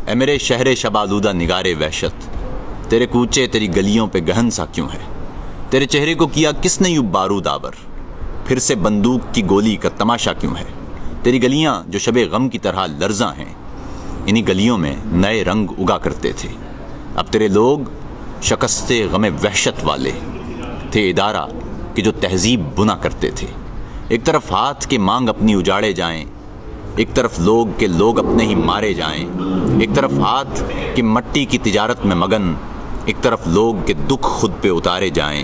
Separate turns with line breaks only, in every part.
اے میرے شہر شب آلودہ نگارے وحشت، تیرے کوچے تیری گلیوں پہ گہن سا کیوں ہے؟ تیرے چہرے کو کیا کس نے یوں بارود آور؟ پھر سے بندوق کی گولی کا تماشا کیوں ہے؟ تیری گلیاں جو شب غم کی طرح لرزاں ہیں، انہی گلیوں میں نئے رنگ اگا کرتے تھے۔ اب تیرے لوگ شکستے غم وحشت والے تھے، ادارہ کہ جو تہذیب بنا کرتے تھے۔ ایک طرف ہاتھ کے مانگ اپنی اجاڑے جائیں، ایک طرف لوگ کے لوگ اپنے ہی مارے جائیں، ایک طرف ہاتھ کی مٹی کی تجارت میں مگن، ایک طرف لوگ کے دکھ خود پہ اتارے جائیں،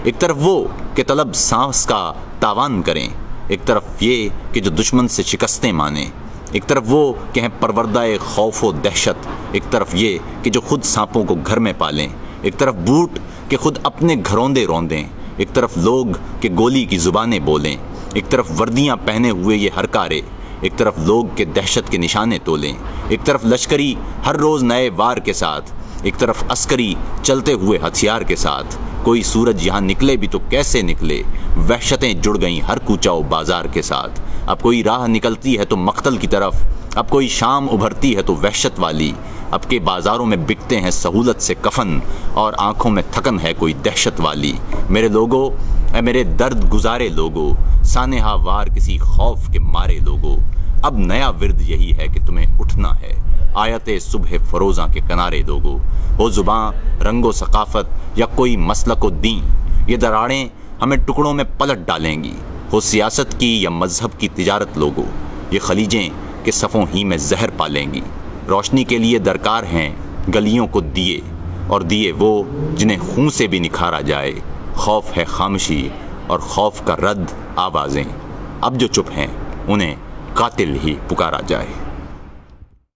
ایک طرف وہ کہ طلب سانس کا تاوان کریں، ایک طرف یہ کہ جو دشمن سے شکستیں مانیں، ایک طرف وہ کہ ہیں پروردہ خوف و دہشت، ایک طرف یہ کہ جو خود سانپوں کو گھر میں پالیں، ایک طرف بوٹ کہ خود اپنے گھروندے روندیں، ایک طرف لوگ کہ گولی کی زبانیں بولیں، ایک طرف وردیاں پہنے ہوئے یہ ہرکارے، ایک طرف لوگ کے دہشت کے نشانے تولیں، ایک طرف لشکری ہر روز نئے وار کے ساتھ، ایک طرف عسکری چلتے ہوئے ہتھیار کے ساتھ۔ کوئی سورج یہاں نکلے بھی تو کیسے نکلے، وحشتیں جڑ گئیں ہر کوچہ و بازار کے ساتھ۔ اب کوئی راہ نکلتی ہے تو مقتل کی طرف، اب کوئی شام ابھرتی ہے تو وحشت والی، اب کے بازاروں میں بکتے ہیں سہولت سے کفن، اور آنکھوں میں تھکن ہے کوئی دہشت والی۔ میرے لوگو، اے میرے درد گزارے لوگو، سانحہ وار کسی خوف کے مارے لوگو، اب نیا ورد یہی ہے کہ تمہیں اٹھنا ہے، آیت صبح فروزاں کے کنارے لوگو۔ ہو زباں رنگ و ثقافت یا کوئی مسلک و دین، یہ دراڑیں ہمیں ٹکڑوں میں پلٹ ڈالیں گی۔ ہو سیاست کی یا مذہب کی تجارت لوگو، یہ خلیجیں کہ صفوں ہی میں زہر پالیں گی۔ روشنی کے لیے درکار ہیں گلیوں کو دیے، اور دیے وہ جنہیں خون سے بھی نکھارا جائے۔ خوف ہے خاموشی اور خوف کا رد آوازیں، اب جو چپ ہیں انہیں قاتل ہی پکارا جائے۔